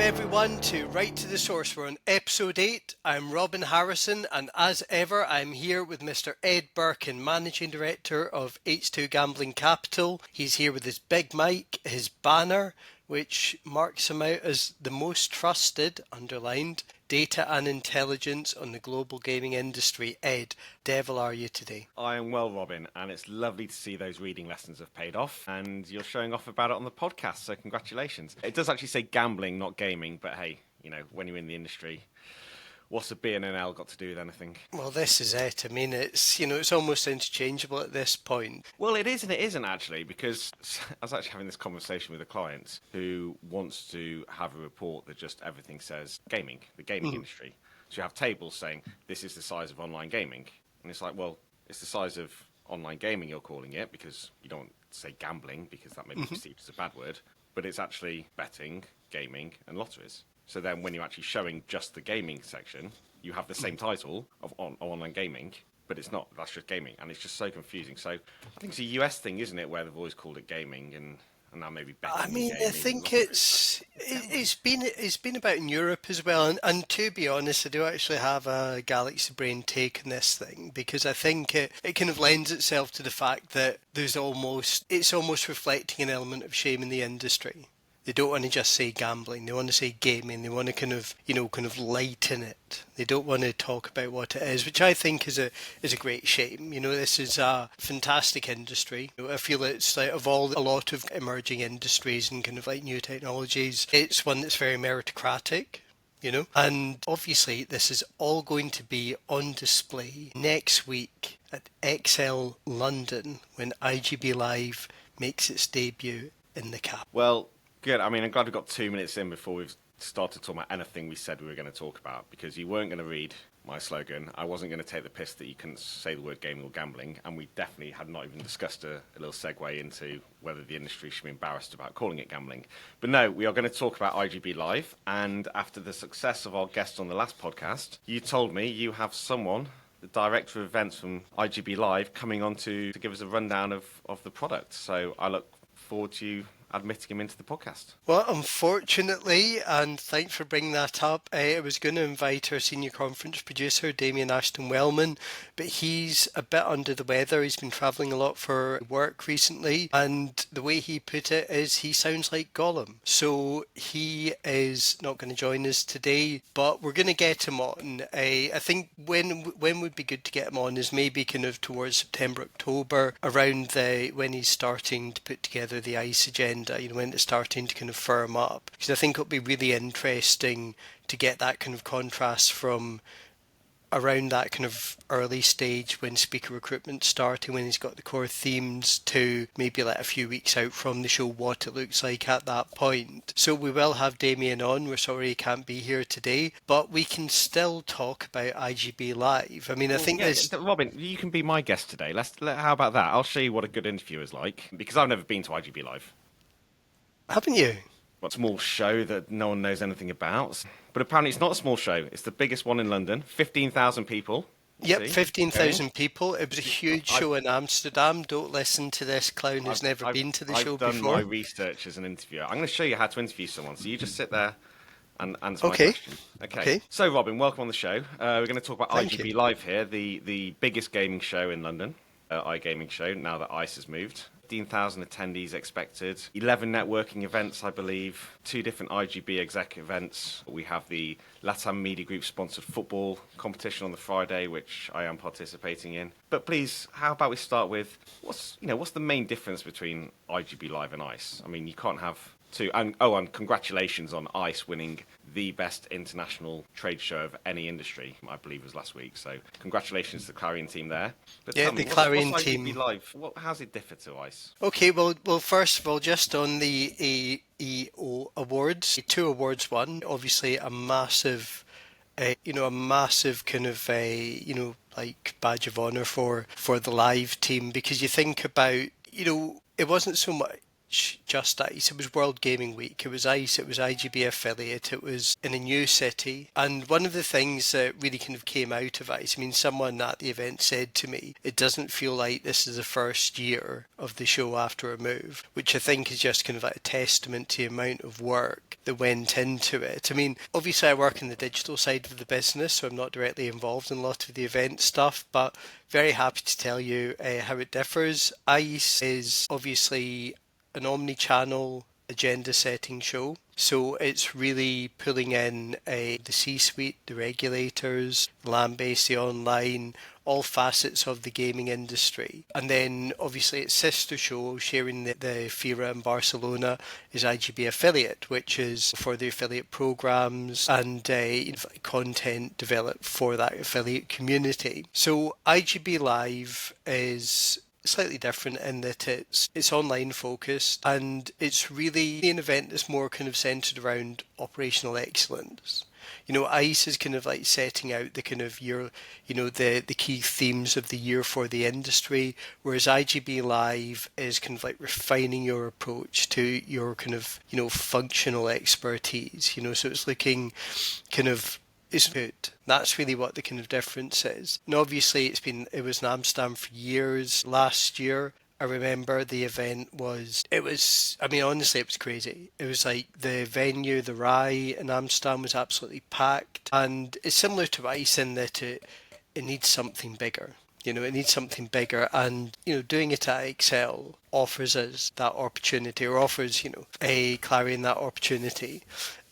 everyone to Right to the Source. We're on episode 8. I'm Robin Harrison, and as ever, I'm here with Mr. Ed Birkin, Managing Director of H2 Gambling Capital. He's here with his big mic, his banner, which marks him out as the most trusted, underlined, data and intelligence on the global gaming industry. Ed, devil are you today? I am well, Robin, and it's lovely to see those reading lessons have paid off, and you're showing off about it on the podcast, so congratulations. It does actually say gambling, not gaming, but hey, you know, when you're in the industry, what's a B and an L got to do with anything? Well, this is it. I mean, it's almost interchangeable at this point. Well, it is and it isn't actually, because I was actually having this conversation with a client who wants to have a report that just everything says gaming, the gaming industry. So you have tables saying this is the size of online gaming. And it's like, well, it's the size of online gaming you're calling it, because you don't want to say gambling because that may be perceived as a bad word. But it's actually betting, gaming and lotteries. So then when you're actually showing just the gaming section, you have the same title of online gaming, but it's not. That's just gaming, and it's just so confusing. So I think it's a US thing, isn't it, where they've always called it gaming, and now maybe betting. I mean, gaming I think and it's been about in Europe as well, and to be honest, I do actually have a Galaxy Brain take on this thing, because I think it kind of lends itself to the fact that it's almost reflecting an element of shame in the industry. They don't want to just say gambling. They want to say gaming. They want to kind of lighten it. They don't want to talk about what it is, which I think is a great shame. You know, this is a fantastic industry. I feel it's like, of a lot of emerging industries and kind of like new technologies, it's one that's very meritocratic. You know, and obviously this is all going to be on display next week at XL London when iGB Live makes its debut in the cap. Well, good. I mean, I'm glad we got 2 minutes in before we've started talking about anything we said we were going to talk about, because you weren't going to read my slogan. I wasn't going to take the piss that you couldn't say the word gaming or gambling, and we definitely had not even discussed a little segue into whether the industry should be embarrassed about calling it gambling. But no, we are going to talk about iGB Live, and after the success of our guest on the last podcast, you told me you have someone, the director of events from iGB Live, coming on to give us a rundown of the product. So I look forward to you admitting him into the podcast. Well, unfortunately, and thanks for bringing that up, I was going to invite our senior conference producer, Damien Ashton-Wellman, but he's a bit under the weather. He's been travelling a lot for work recently, and the way he put it is he sounds like Gollum. So he is not going to join us today, but we're going to get him on. I think when would be good to get him on is maybe kind of towards September, October, around when he's starting to put together the ICE agenda. You know, when it's starting to kind of firm up. Because I think it'll be really interesting to get that kind of contrast from around that kind of early stage when speaker recruitment's starting, when he's got the core themes, to maybe like a few weeks out from the show, what it looks like at that point. So we will have Damien on. We're sorry he can't be here today, but we can still talk about iGB Live. I mean, I think Robin, you can be my guest today. How about that? I'll show you what a good interview is like, because I've never been to iGB Live. Haven't you? What small show that no one knows anything about. But apparently it's not a small show. It's the biggest one in London. 15,000 people. Yep, 15,000 people. It was a huge show in Amsterdam. Don't listen to this clown who's never been to the show before. I've done my research as an interviewer. I'm going to show you how to interview someone. So you just sit there and answer my question. Okay. So, Robin, welcome on the show. We're going to talk about iGB Live here, the biggest gaming show in London, iGaming show, now that ICE has moved. 15,000 attendees expected, 11 networking events, I believe, 2 different iGB exec events. We have the LATAM Media Group sponsored football competition on the Friday, which I am participating in. But please, how about we start with what's the main difference between iGB Live and ICE? I mean, you can't have two. And congratulations on ICE winning the best international trade show of any industry, I believe was last week. So congratulations to the Clarion team there. But yeah, the Clarion team. iGB Live, how's it differ to ICE? Okay, well, first of all, just on the AEO awards, 2 awards won. Obviously, a massive kind of like badge of honor for the live team, because you think about, it wasn't so much. much just ICE. It was World Gaming Week. It was ICE. It was iGB affiliate. It was in a new city. And one of the things that really kind of came out of ICE, I mean, someone at the event said to me, it doesn't feel like this is the first year of the show after a move, which I think is just kind of like a testament to the amount of work that went into it. I mean, obviously I work in the digital side of the business, so I'm not directly involved in a lot of the event stuff, but very happy to tell you how it differs. ICE is obviously an omni-channel agenda setting show. So it's really pulling in the C-suite, the regulators, the land-based, the online, all facets of the gaming industry. And then obviously its sister show sharing the FIRA in Barcelona is iGB Affiliate, which is for the affiliate programs and content developed for that affiliate community. So iGB Live is slightly different in that it's online focused, and it's really an event that's more kind of centered around operational excellence. ICE is kind of like setting out the kind of year, the key themes of the year for the industry, whereas iGB Live is kind of like refining your approach to your kind of, functional expertise, so it's looking kind of is good. That's really what the kind of difference is. And obviously it was in Amsterdam for years. Last year, I remember the event I mean, honestly, it was crazy. It was like the venue, the Rai in Amsterdam was absolutely packed. And it's similar to ICE in that it needs something bigger. It needs something bigger, and doing it at Excel offers us that opportunity, or offers a Clarion that opportunity.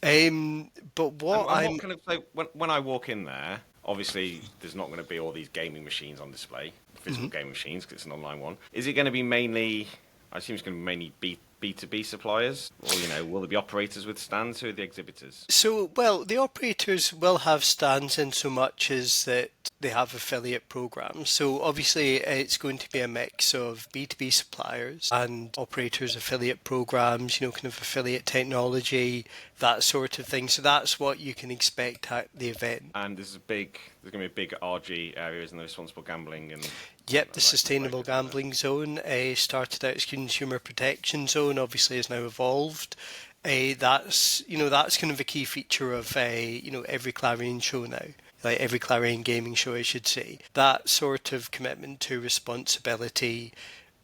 But what I'm what kind of like when I walk in there, obviously there's not going to be all these gaming machines on display, physical gaming machines, because it's an online one. Is it going to be mainly? I assume it's going to be mainly B2B suppliers, or will there be operators with stands? Who are the exhibitors? So, well, the operators will have stands in so much as that they have affiliate programs. So obviously it's going to be a mix of B2B suppliers and operators affiliate programs, kind of affiliate technology, that sort of thing. So that's what you can expect at the event. And there's going to be a big RG area, isn't there? Responsible gambling and Yep, the sustainable gambling zone started out as consumer protection zone, obviously has now evolved. That's kind of a key feature of every Clarion show now, like every Clarion gaming show, I should say. That sort of commitment to responsibility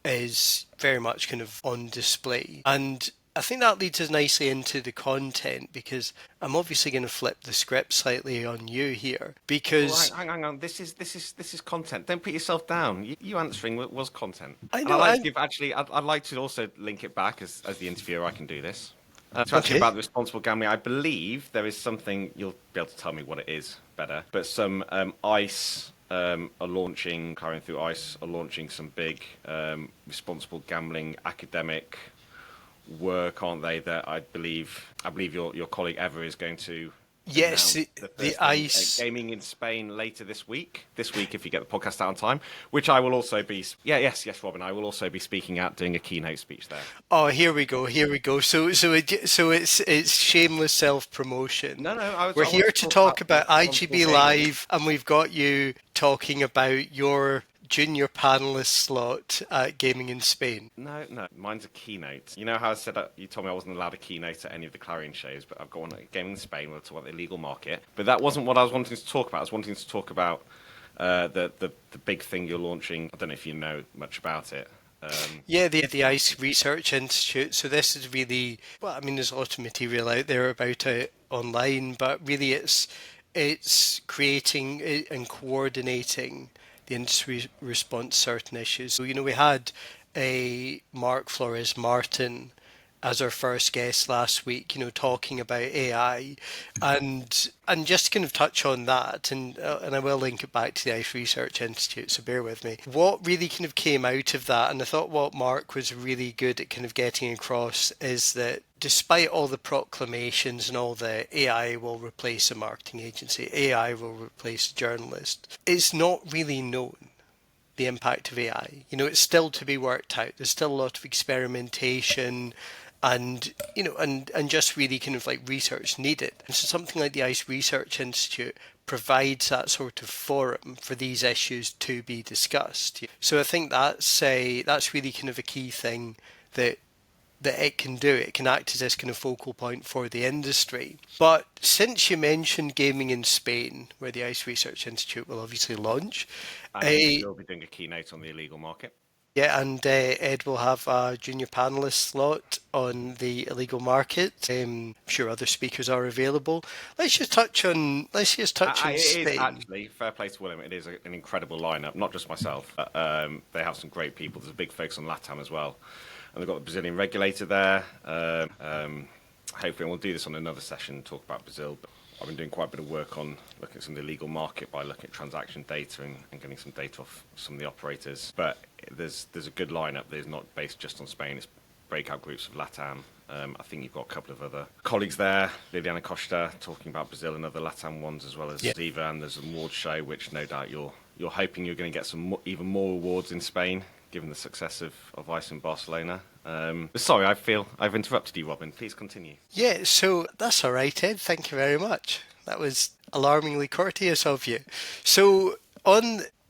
is very much kind of on display. And I think that leads us nicely into the content, because I'm obviously going to flip the script slightly on you here, because hang on. This is content. Don't put yourself down. You answering was content. I And know. I'd like to also link it back as the interviewer. I can do this. So actually about the responsible gambling, I believe there is something, you'll be able to tell me what it is better, but some ICE are launching, Clarion through ICE are launching some big responsible gambling academic work, aren't they? That I believe your colleague Eva is going to. Yes, the ICE gaming in Spain later this week. This week, if you get the podcast out on time, which I will also be. Yes, Robin. I will also be speaking out, doing a keynote speech there. Oh, here we go. So it's shameless self promotion. No. We're here to talk about iGB Live, and we've got you talking about your junior panelist slot at Gaming in Spain. No, mine's a keynote. You know how I said you told me I wasn't allowed a keynote at any of the Clarion shows, but I've got one at Gaming in Spain. We'll talk about the illegal market, but that wasn't what I was wanting to talk about. I was wanting to talk about the big thing you're launching. I don't know if you know much about it. The ICE Research Institute. So this is really, there's a lot of material out there about it online, but really it's creating and coordinating the industry response to certain issues. So, we had a Mark Flores Martin as our first guest last week, talking about AI, and just to kind of touch on that, and I will link it back to the ICE Research Institute, so bear with me. What really kind of came out of that, and I thought what Mark was really good at kind of getting across, is that despite all the proclamations and all the AI will replace a marketing agency, AI will replace a journalist, it's not really known the impact of AI. It's still to be worked out. There's still a lot of experimentation and just really kind of like research needed. And so something like the ICE Research Institute provides that sort of forum for these issues to be discussed. So I think that's really kind of a key thing that that it can do. It can act as this kind of focal point for the industry. But since you mentioned gaming in Spain, where the ICE Research Institute will obviously launch, And we'll be doing a keynote on the illegal market. yeah, and Ed will have a junior panelist slot on the illegal market. I'm sure other speakers are available. Let's just touch on It is Spain. actually, fair play to William, it is an incredible lineup, not just myself. But, they have some great people. There's a big focus on LATAM as well. And they've got the Brazilian regulator there. Hopefully we'll do this on another session, talk about Brazil. But I've been doing quite a bit of work on looking at some of the illegal market by looking at transaction data and getting some data off some of the operators. But there's a good lineup. There's not based just on Spain. It's breakout groups of LATAM. I think you've got a couple of other colleagues there, Liliana Costa talking about Brazil and other LATAM ones, as well as Ziva, and there's an award show, which no doubt you're hoping you're going to get some even more awards in Spain, given the success of ICE in Barcelona. Sorry, I feel I've interrupted you, Robin. Please continue. Yeah, so that's all right, Ed. Thank you very much. That was alarmingly courteous of you. So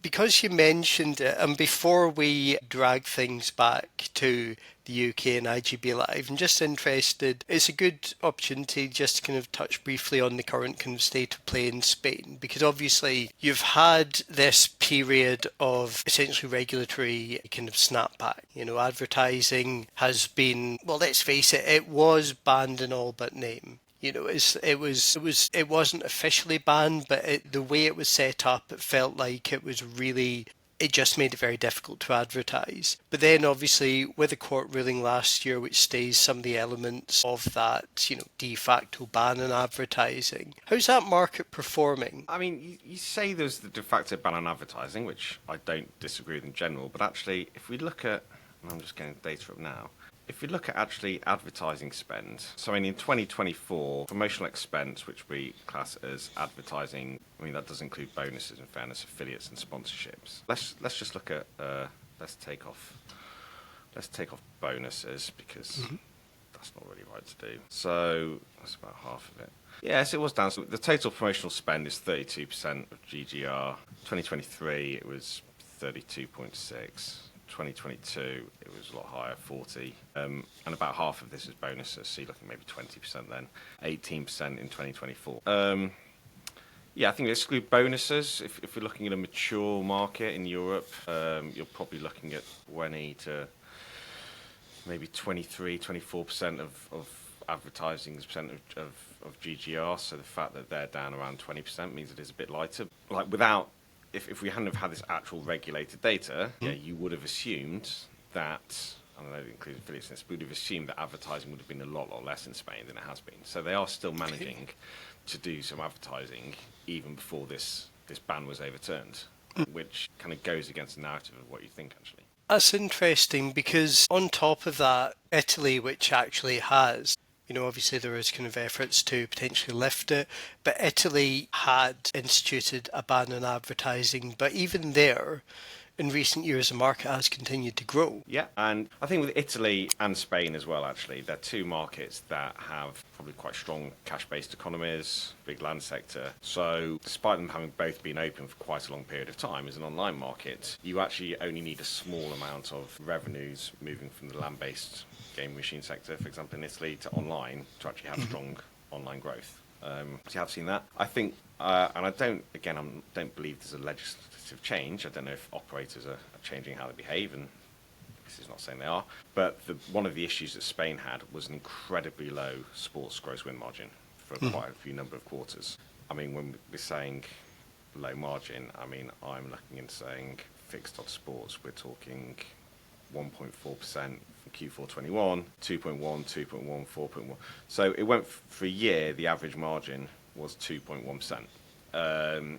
because you mentioned it, and before we drag things back to the UK and iGB Live, I'm just interested, it's a good opportunity just to kind of touch briefly on the current kind of state of play in Spain, because obviously you've had this period of essentially regulatory kind of snapback. Advertising has been, well, let's face it, it was banned in all but name. It wasn't officially banned, but the way it was set up, it felt like it just made it very difficult to advertise. But then obviously with the court ruling last year, which stays some of the elements of that, de facto ban on advertising, how's that market performing? I mean, you say there's the de facto ban on advertising, which I don't disagree with in general, but actually, if we look at, and I'm just getting data up now, if we look at actually advertising spend, so in 2024, promotional expense, which we class as advertising, I mean that does include bonuses, in fairness, affiliates and sponsorships. Let's just look at let's take off bonuses, because that's not really right to do. So that's about half of it. Yes, it was down. So the total promotional spend is 32% of GGR. 2023, it was 32.6. 2022, it was a lot higher, 40, and about half of this is bonuses, so you're looking maybe 20% then, 18% in 2024. I think we exclude bonuses. If you're looking at a mature market in Europe, you're probably looking at 20 to maybe 23, 24% of advertising as percent of GGR, so the fact that they're down around 20% means it is a bit lighter. Like without If we hadn't have had this actual regulated data, you would have assumed that, I don't know, including affiliates in this, we would have assumed that advertising would have been a lot less in Spain than it has been. So they are still managing to do some advertising even before this ban was overturned, which kind of goes against the narrative of what you think, actually. That's interesting, because on top of that, Italy, which actually has, obviously there was kind of efforts to potentially lift it, but Italy had instituted a ban on advertising. But even there, in recent years, the market has continued to grow. Yeah, and I think with Italy and Spain as well, actually, they're two markets that have probably quite strong cash-based economies, big land sector. So despite them having both been open for quite a long period of time as an online market, you actually only need a small amount of revenues moving from the land-based game machine sector, for example, in Italy, to online to actually have strong online growth. So you have seen that. I think, and I don't believe there's a legislative change. I don't know if operators are changing how they behave, and this is not saying they are. But one of the issues that Spain had was an incredibly low sports gross win margin for quite a few number of quarters. I mean, when we're saying low margin, I mean, I'm looking and saying fixed odds sports, we're talking 1.4% from Q4 21, 2.1, 2.1, 4.1. So it went for a year, the average margin was 2.1%.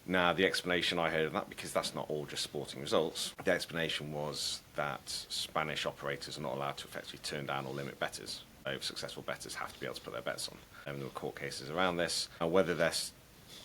Now, the explanation I heard of that, because that's not all just sporting results, the explanation was that Spanish operators are not allowed to effectively turn down or limit bettors. So successful bettors have to be able to put their bets on. And there were court cases around this. Now, whether that's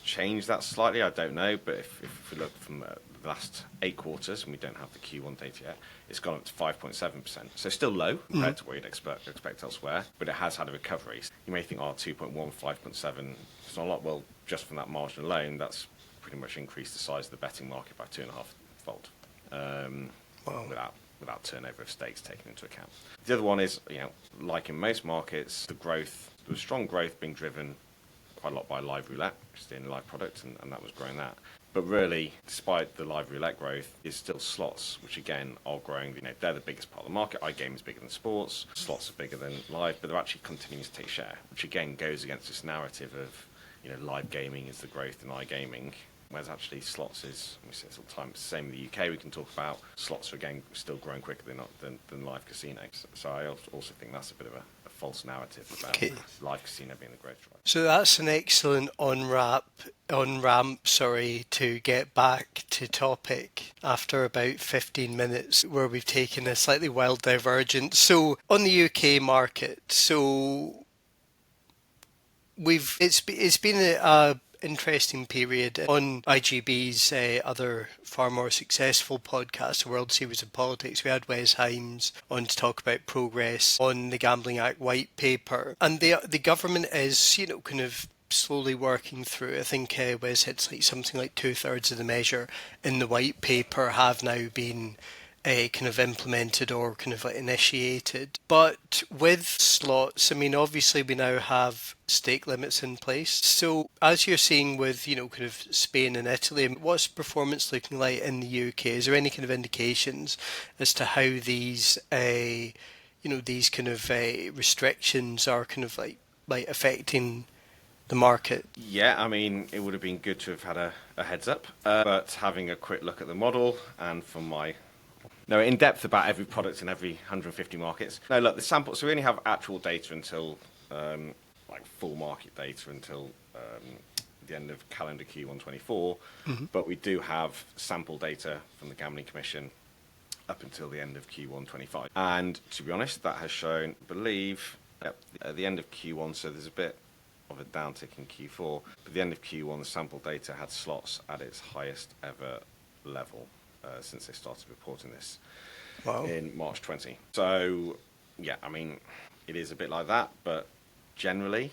changed that slightly, I don't know, but if we look from the last 8 quarters, and we don't have the Q1 data yet, it's gone up to 5.7%. So still low compared to what you'd expect elsewhere, but it has had a recovery. You may think, 2.1, 5.7, it's not a lot. Well, just from that margin alone, that's pretty much increased the size of the betting market by 2.5-fold. Wow. Without without turnover of stakes taken into account. The other one is, like in most markets, there was strong growth being driven quite a lot by live roulette, which is the only live product, and that was growing that. But really, despite the live roulette growth, is still slots, which again are growing. They're the biggest part of the market. iGaming is bigger than sports. Slots are bigger than live, but they're actually continuing to take share, which again goes against this narrative of, live gaming is the growth in iGaming, whereas actually slots is, we say this all the time, it's the same in the UK. We can talk about slots are again still growing quicker than live casinos. So I also think that's a bit of a false narrative about live casino being the growth driver. So that's an excellent on-ramp, to get back to topic after about 15 minutes where we've taken a slightly wild divergence. So on the UK market, it's been a interesting period on iGB's other far more successful podcast, the World Series of Politics. We had Wes Himes on to talk about progress on the Gambling Act white paper, and the government is kind of slowly working through. I think Wes hits something like 2/3 of the measure in the white paper have now been kind of implemented or kind of initiated. But with slots, I mean, obviously we now have stake limits in place. So as you're seeing with, kind of Spain and Italy, what's performance looking like in the UK? Is there any kind of indications as to how these, these kind of restrictions are kind of like affecting the market? Yeah, I mean, it would have been good to have had a heads up, but having a quick look at the model and from my in depth about every product in every 150 markets. No, look, the sample. So we only have actual data until full market data until the end of calendar Q1 24. Mm-hmm. But we do have sample data from the Gambling Commission up until the end of Q1 25. And to be honest, that has shown, I believe, at the end of Q1. So there's a bit of a downtick in Q4. But at the end of Q1, the sample data had slots at its highest ever level. Since they started reporting this in March 20. So, yeah, I mean, it is a bit like that, but generally,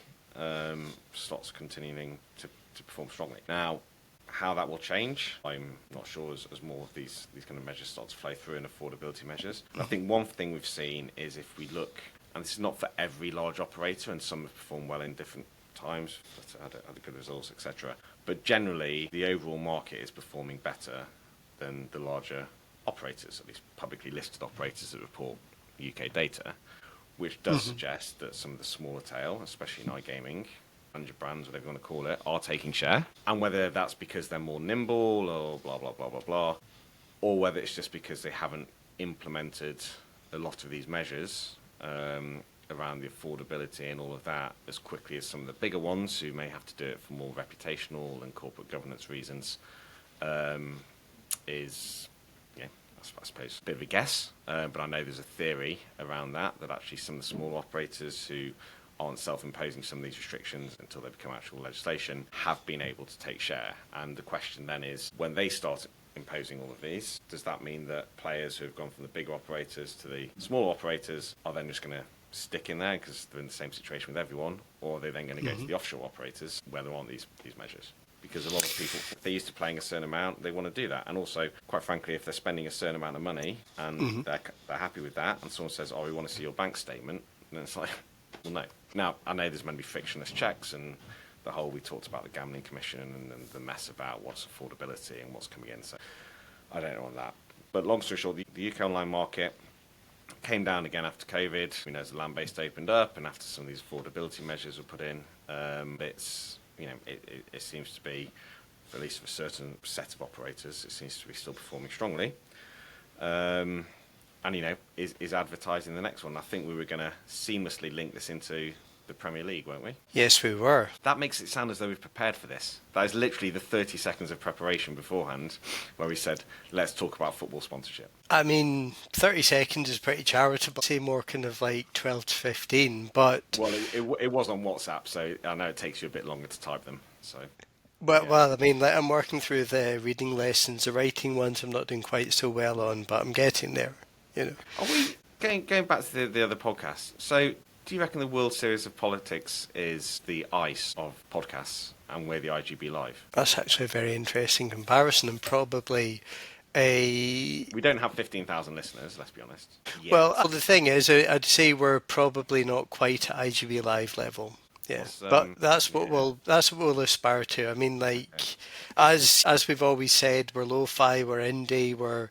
slots are continuing to perform strongly. Now, how that will change, I'm not sure as more of these kind of measures start to flow through in affordability measures. I think one thing we've seen is if we look, and this is not for every large operator, and some have performed well in different times, had good results, etc. But generally, the overall market is performing better than the larger operators, at least publicly listed operators that report UK data, which does suggest that some of the smaller tail, especially in iGaming, 100 brands, whatever you want to call it, are taking share. And whether that's because they're more nimble or blah, blah, blah, blah, blah, or whether it's just because they haven't implemented a lot of these measures around the affordability and all of that as quickly as some of the bigger ones who may have to do it for more reputational and corporate governance reasons, is, I suppose, a bit of a guess, but I know there's a theory around that actually some of the small operators who aren't self-imposing some of these restrictions until they become actual legislation have been able to take share. And the question then is, when they start imposing all of these, does that mean that players who have gone from the bigger operators to the smaller operators are then just going to stick in there because they're in the same situation with everyone, or are they then going to go to the offshore operators where there aren't these measures? Because a lot of people, if they're used to playing a certain amount, they want to do that. And also, quite frankly, if they're spending a certain amount of money and they're happy with that, and someone says, we want to see your bank statement, then it's like, well, no. Now, I know there's going to be frictionless checks and we talked about the Gambling Commission and the mess about what's affordability and what's coming in. So I don't know on that. But long story short, the UK online market came down again after COVID. As the land-based opened up and after some of these affordability measures were put in, it seems to be, at least for a certain set of operators, it seems to be still performing strongly. And, is advertising the next one. I think we were going to seamlessly link this into the Premier League, weren't we? Yes, we were. That makes it sound as though we've prepared for this. That is literally the 30 seconds of preparation beforehand where we said, let's talk about football sponsorship. I mean, 30 seconds is pretty charitable. I'd say more kind of like 12 to 15, but... Well, it was on WhatsApp, so I know it takes you a bit longer to type them, so... Well, I mean, I'm working through the reading lessons. The writing ones I'm not doing quite so well on, but I'm getting there, Are we... Going back to the other podcast, so... Do you reckon the World Series of Politics is the ICE of podcasts and we're the iGB Live? That's actually a very interesting comparison and probably We don't have 15,000 listeners, let's be honest. Well, the thing is, I'd say we're probably not quite at iGB Live level. Yeah, but that's what we'll aspire to. I mean, like, as we've always said, we're lo-fi, we're indie, we're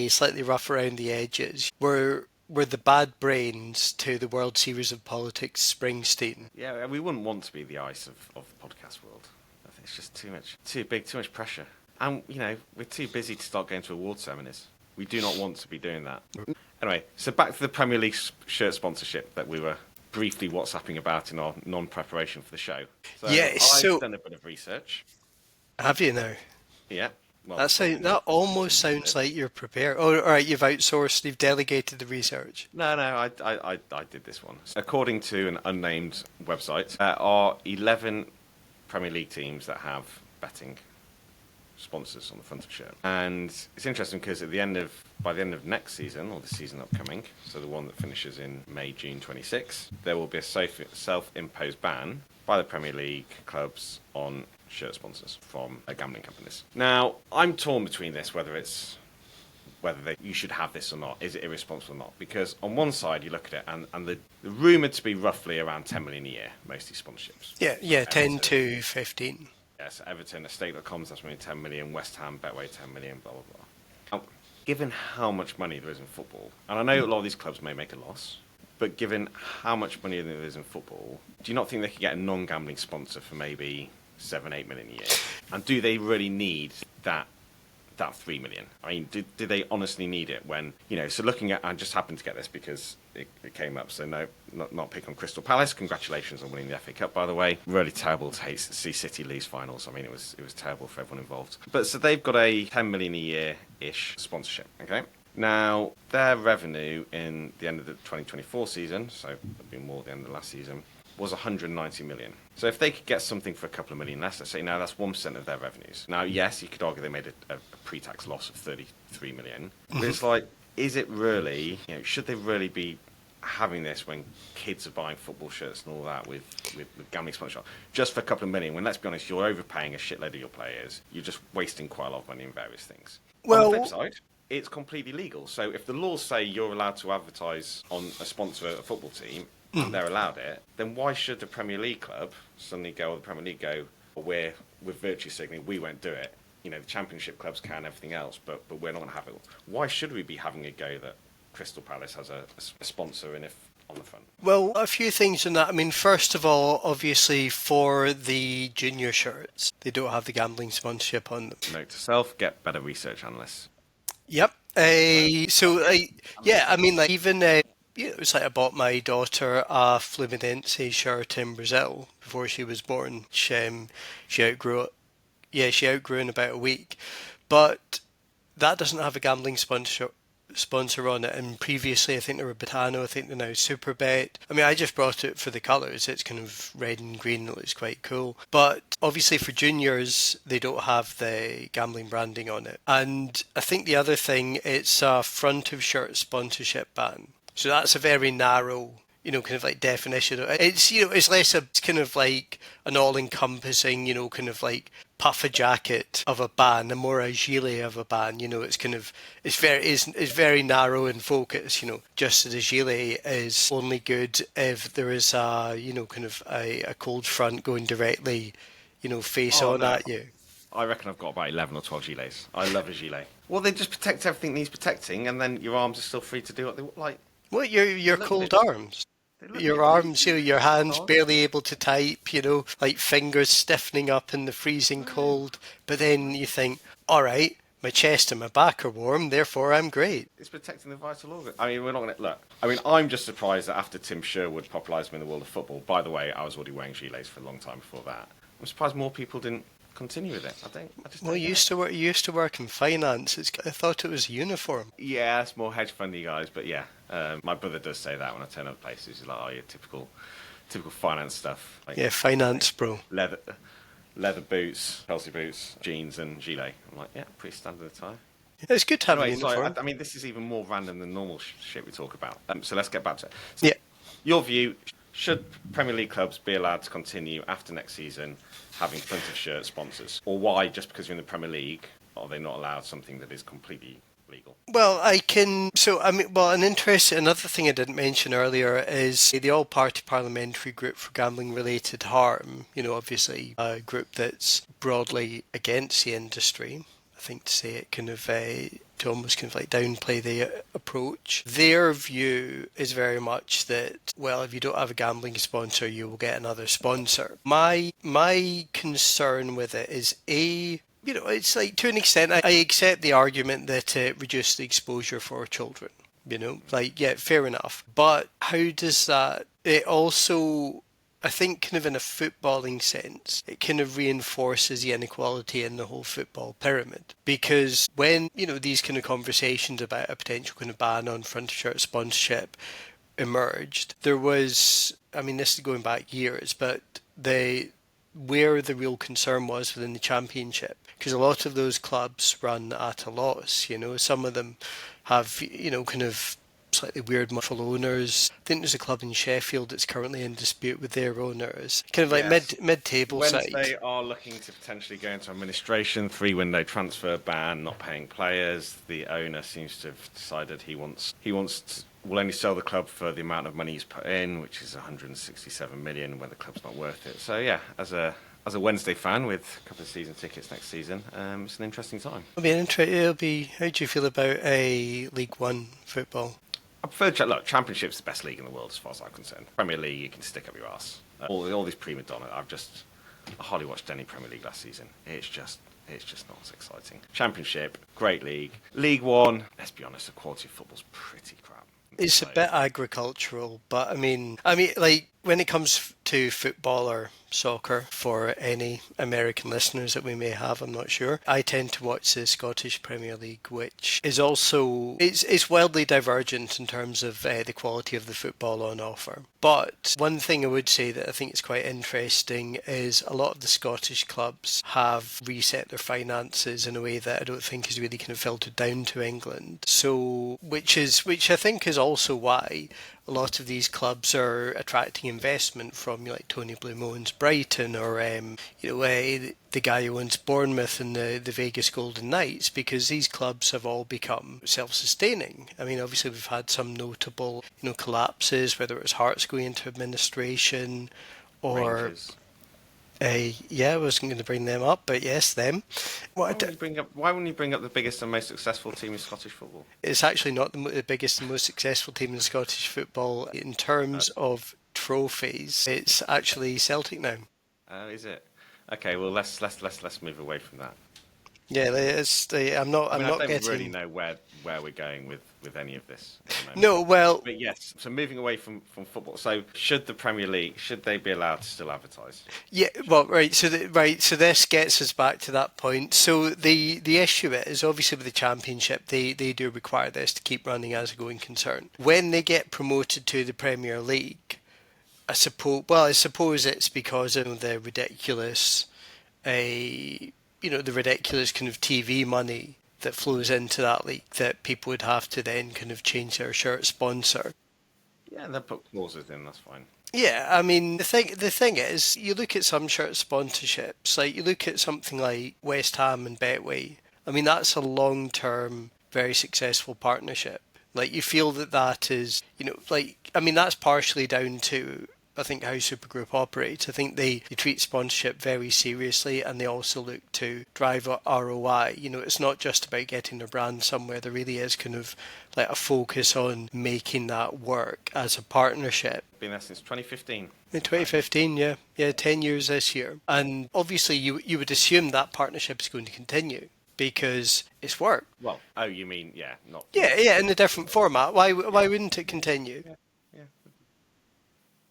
slightly rough around the edges. We're the bad brains to the World Series of Politics Springsteen. Yeah, we wouldn't want to be the ice of the podcast world. I think it's just too big, too much pressure. And, we're too busy to start going to award ceremonies. We do not want to be doing that. Anyway, so back to the Premier League shirt sponsorship that we were briefly WhatsApping about in our non-preparation for the show. So I've done a bit of research. Have you now? Yeah. Well, that almost sounds like you're prepared. Oh, all right, you've outsourced, you've delegated the research. No, I did this one. According to an unnamed website, there are 11 Premier League teams that have betting sponsors on the front of the shirt. And it's interesting because by the end of next season, or the season upcoming, so the one that finishes in May, June 26, there will be a self-imposed ban by the Premier League clubs on shirt sponsors from gambling companies. Now, I'm torn between this, whether you should have this or not. Is it irresponsible or not? Because on one side, you look at it, and the rumoured to be roughly around 10 million a year, most of these sponsorships. Yeah, 10 to 15. Yes, Everton, Estate.com's that's maybe 10 million, West Ham, Betway 10 million, blah, blah, blah. Now, given how much money there is in football, and I know a lot of these clubs may make a loss, but given how much money there is in football, do you not think they could get a non-gambling sponsor for maybe 7-8 million a year? And do they really need that 3 million? I mean, do they honestly need it when, so looking at, I just happened to get this because it came up, so no, not pick on Crystal Palace. Congratulations on winning the FA Cup, by the way. Really terrible to see City lose finals. I mean, it was terrible for everyone involved. But so they've got a 10 million a year-ish sponsorship, okay? Now, their revenue in the end of the 2024 season, so it'll be more the end of the last season, was 190 million. So if they could get something for a couple of million less, let's say now that's 1% of their revenues. Now, yes, you could argue they made a pre-tax loss of 33 million. But it's like, is it really, should they really be having this when kids are buying football shirts and all that with gambling sponsorship just for a couple of million, when, let's be honest, you're overpaying a shitload of your players. You're just wasting quite a lot of money in various things. Well, on the flip side, it's completely legal. So if the laws say you're allowed to advertise on a sponsor of a football team, and they're allowed it, then why should the Premier League club suddenly go, or the Premier League go, we're virtue signaling, we won't do it. The Championship clubs can, everything else, but we're not going to have it. Why should we be having a go that Crystal Palace has a sponsor in on the front? Well, a few things on that. I mean, first of all, obviously for the junior shirts, they don't have the gambling sponsorship on them. Note to self, get better research analysts. Yep. Yeah, I mean, like, even... it was like I bought my daughter a Fluminense shirt in Brazil before she was born. She outgrew it. Yeah, she outgrew in about a week. But that doesn't have a gambling sponsor on it. And previously, I think they were Betano. I think they're now Superbet. I mean, I just brought it for the colours. It's kind of red and green. It looks quite cool. But obviously for juniors, they don't have the gambling branding on it. And I think the other thing, it's a front of shirt sponsorship ban. So that's a very narrow, kind of like definition. It's, it's less it's kind of like an all-encompassing, kind of like puffer jacket of a ban, and more a gilet of a ban. It's kind of, it's very narrow in focus. Just as a gilet is only good if there is a, kind of a cold front going directly, face on at you. I reckon I've got about 11 or 12 gilets. I love a gilet. Well, they just protect everything needs protecting, and then your arms are still free to do what they like. What, your cold arms? Your arms, your hands barely able to type, like fingers stiffening up in the freezing cold. But then you think, all right, my chest and my back are warm, therefore I'm great. It's protecting the vital organ. I mean, we're not going to... Look, I mean, I'm just surprised that after Tim Sherwood popularised me in the world of football, by the way, I was already wearing gilets for a long time before that. I'm surprised more people didn't continue with it. You used to work in finance. I thought it was a uniform. Yeah, it's more hedge fundy guys, but yeah, my brother does say that when I turn up places. He's like, "Oh, yeah, typical finance stuff." Like, yeah, finance, bro. Leather boots, Chelsea boots, jeans, and gilet. I'm like, yeah, pretty standard attire. It's good to have a uniform. I mean, this is even more random than normal shit we talk about. So let's get back to it. Yeah. Your view: should Premier League clubs be allowed to continue after next season having front of shirt sponsors, or why? Just because you're in the Premier League, are they not allowed something that is completely legal? Well, another thing I didn't mention earlier is the All-Party Parliamentary Group for Gambling-Related Harm, obviously a group that's broadly against the industry. I think to say it to almost kind of like downplay the approach. Their view is very much that, well, if you don't have a gambling sponsor, you will get another sponsor. My concern with it is it's like, to an extent, I accept the argument that it reduced the exposure for children. Yeah, fair enough. But how does that? It also, I think, kind of in a footballing sense, it kind of reinforces the inequality in the whole football pyramid. Because when, these kind of conversations about a potential kind of ban on front of shirt sponsorship emerged, there was, this is going back years, but where the real concern was within the championship, because a lot of those clubs run at a loss. Some of them have, kind of slightly weird muffle owners. I think there's a club in Sheffield that's currently in dispute with their owners. Kind of like mid-table side. They are looking to potentially go into administration, 3-window transfer ban, not paying players. The owner seems to have decided he will only sell the club for the amount of money he's put in, which is 167 million, when the club's not worth it. So yeah, as a Wednesday fan with a couple of season tickets next season, it's an interesting time. How do you feel about a League One football? I prefer Championship's the best league in the world as far as I'm concerned. Premier League, you can stick up your ass. All these prima donna. I hardly watched any Premier League last season. It's just not as exciting. Championship, great league. League One, let's be honest, the quality of football's pretty crap. It's a bit agricultural, but like when it comes to football or soccer, for any American listeners that we may have, I'm not sure, I tend to watch the Scottish Premier League, which is also, it's wildly divergent in terms of the quality of the football on offer. But one thing I would say that I think is quite interesting is a lot of the Scottish clubs have reset their finances in a way that I don't think is really kind of filtered down to England. So, which I think is also why a lot of these clubs are attracting investment from like Tony Bloom-Owen's Brighton, or the guy who owns Bournemouth and the Vegas Golden Knights, because these clubs have all become self-sustaining. Obviously we've had some notable collapses, whether it was Hearts going into administration or Rangers. I wasn't going to bring them up, but yes, them. Why wouldn't you bring up the biggest and most successful team in Scottish football? It's actually not the biggest and most successful team in Scottish football in terms of trophies. It's actually Celtic now. Oh, is it? Okay, well let's move away from that. Yeah, I'm not don't really know where we're going with any of this at the moment. No, well, but yes. So moving away from football. So should the Premier League be allowed to still advertise? Yeah, well, right. So this gets us back to that point. So the issue is obviously with the Championship, they do require this to keep running as a going concern. When they get promoted to the Premier League, I suppose it's because of the ridiculous, the ridiculous kind of TV money that flows into that league, that people would have to then kind of change their shirt sponsor. Yeah, they'll put clauses in, that's fine. Yeah, the thing is, you look at some shirt sponsorships, like you look at something like West Ham and Betway. That's a long-term, very successful partnership. Like, you feel that is, that's partially down to, I think, how Supergroup operates. I think they treat sponsorship very seriously, and they also look to drive ROI. It's not just about getting their brand somewhere. There really is kind of like a focus on making that work as a partnership. Been there since 2015. In 2015, yeah, 10 years this year. And obviously you would assume that partnership is going to continue, because it's work. Well, you mean, not... Yeah, in a different format. Why wouldn't it continue? Yeah.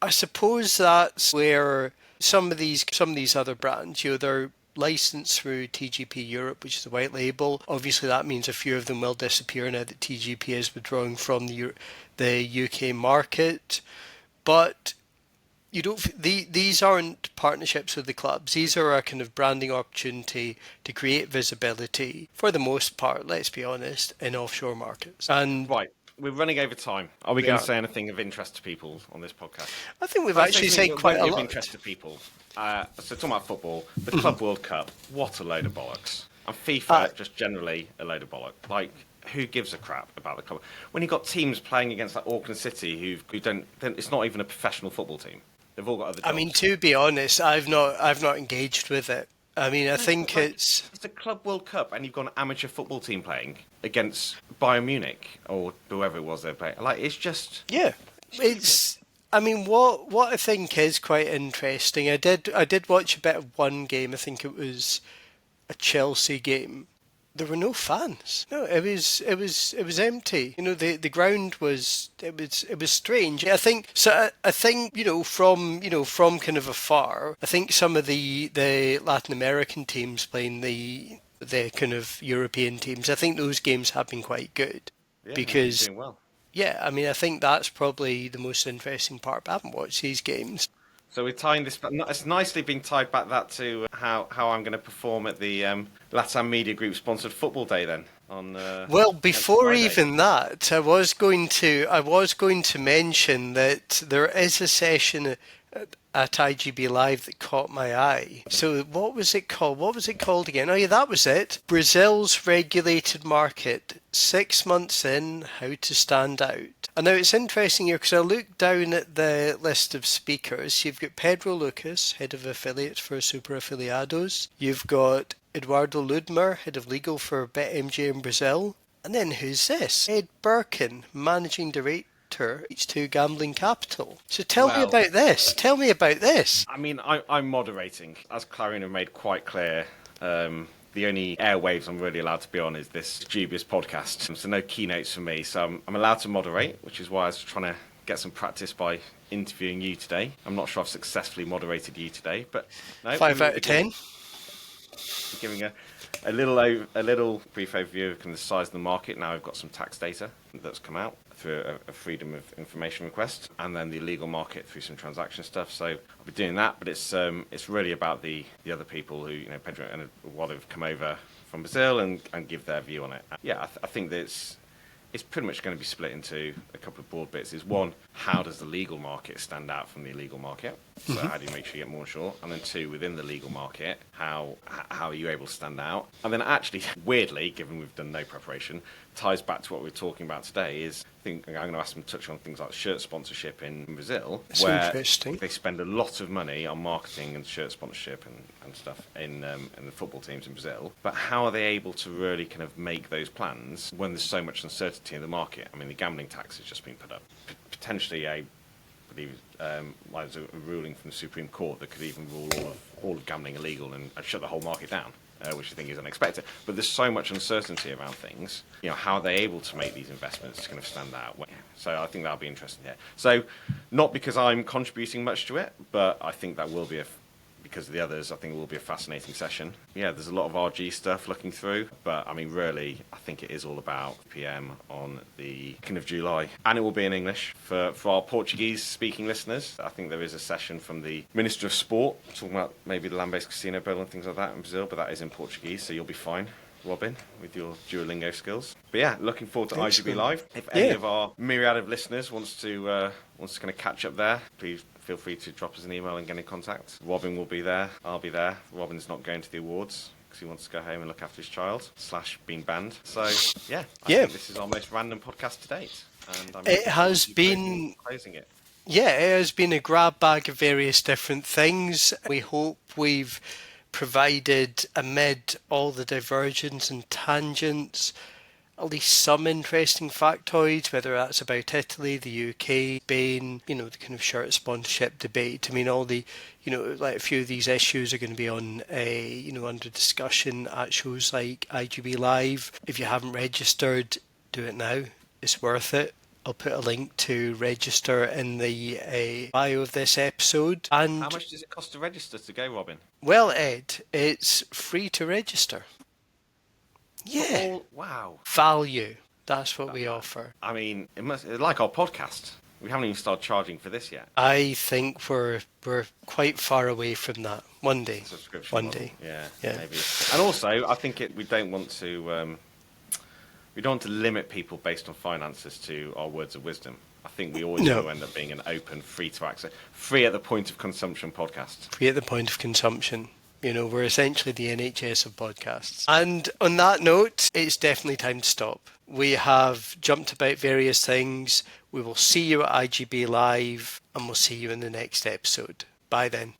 I suppose that's where some of these other brands, they're licensed through TGP Europe, which is the white label. Obviously, that means a few of them will disappear now that TGP is withdrawing from the UK market. But these aren't partnerships with the clubs. These are a kind of branding opportunity to create visibility, for the most part, let's be honest, in offshore markets. And right. We're running over time. Are we going to say anything of interest to people on this podcast? I think we've actually said quite a lot. Of interest to people. So talking about football, the Club World Cup, what a load of bollocks. And FIFA, just generally a load of bollock. Like, who gives a crap about the club? When you've got teams playing against like Auckland City who don't, it's not even a professional football team. They've all got other jobs. I mean, to be honest, I've not engaged with it. I mean, I think it's a Club World Cup, and you've got an amateur football team playing against Bayern Munich or whoever it was they're playing. Like, it's just it's. I mean, what I think is quite interesting. I did watch a bit of one game. I think it was a Chelsea game. There were no fans. No, it was empty. You know, the ground was it was strange. I think so. I think from kind of afar. I think some of the Latin American teams playing the kind of European teams. I think those games have been quite good because doing well. Yeah, I mean, I think that's probably the most interesting part. But I haven't watched these games. So we're tying this. It's nicely been tied back that to how I'm going to perform at the Latam Media Group sponsored Football Day then. Well, before even that, I was going to mention that there is a session at iGB Live that caught my eye. So what was it called? What was it called again? Oh yeah, that was it. Brazil's regulated market. 6 months in, how to stand out. And now it's interesting here because I looked down at the list of speakers. You've got Pedro Lucas, head of affiliates for Super Afiliados. You've got Eduardo Ludmer, head of legal for BetMG in Brazil. And then who's this? Ed Birkin, managing director H2 Gambling Capital. So tell me about this. Tell me about this. I mean, I'm moderating. As Clarion have made quite clear, the only airwaves I'm really allowed to be on is this dubious podcast. So no keynotes for me. So I'm allowed to moderate, which is why I was trying to get some practice by interviewing you today. I'm not sure I've successfully moderated you today, but no, 5 out of 10. Giving a little brief overview of the size of the market. Now we've got some tax data that's come out through a freedom of information request, and then the illegal market through some transaction stuff. So I'll be doing that, but it's really about the other people who, Pedro and Wally have come over from Brazil and give their view on it. Yeah, I think that it's pretty much going to be split into a couple of broad bits. Is one, how does the legal market stand out from the illegal market? So how do you make sure you get more insured? And then two, within the legal market, how are you able to stand out? And then actually, weirdly, given we've done no preparation, ties back to what we're talking about today is, I think I'm going to ask them to touch on things like shirt sponsorship in Brazil, That's where interesting. They spend a lot of money on marketing and shirt sponsorship and stuff in the football teams in Brazil. But how are they able to really kind of make those plans when there's so much uncertainty in the market? I mean, the gambling tax has just been put up. Potentially, I believe there's a ruling from the Supreme Court that could even rule all of gambling illegal and shut the whole market down. Which I think is unexpected. But there's so much uncertainty around things. How are they able to make these investments to kind of stand out? So I think that'll be interesting here. So not because I'm contributing much to it, but I think that will be because of the others, I think it will be a fascinating session. Yeah, there's a lot of RG stuff looking through, but I mean, really, I think it is all about PM on the 2nd of July. And it will be in English for our Portuguese-speaking listeners. I think there is a session from the Minister of Sport talking about maybe the land-based casino bill and things like that in Brazil, but that is in Portuguese, so you'll be fine, Robin, with your Duolingo skills. But yeah, looking forward to IGB Live. If any of our myriad of listeners wants to kind of catch up there, please feel free to drop us an email and get in contact. Robin will be there. I'll be there. Robin's not going to the awards because he wants to go home and look after his child / being banned. So I think this is our most random podcast to date. And it has been closing it. Yeah, it has been a grab bag of various different things. We hope we've provided, amid all the divergence and tangents, at least some interesting factoids, whether that's about Italy, the UK, Spain, the kind of shirt sponsorship debate. I mean, all the, like a few of these issues are going to be on, under discussion at shows like iGB Live. If you haven't registered, do it now. It's worth it. I'll put a link to register in the bio of this episode. And how much does it cost to register to go, Robin? Well, Ed, it's free to register. Yeah. Wow. Value. That's what we offer. I mean, it must like our podcast. We haven't even started charging for this yet. I think we're quite far away from that. One day. Subscription One model. day. Yeah, maybe. And also, I think we don't want to limit people based on finances to our words of wisdom. I think we always want to end up being an open, free to access, free at the point of consumption podcast. Free at the point of consumption. You know, we're essentially the NHS of podcasts. And on that note, it's definitely time to stop. We have jumped about various things. We will see you at iGB Live, and we'll see you in the next episode. Bye then.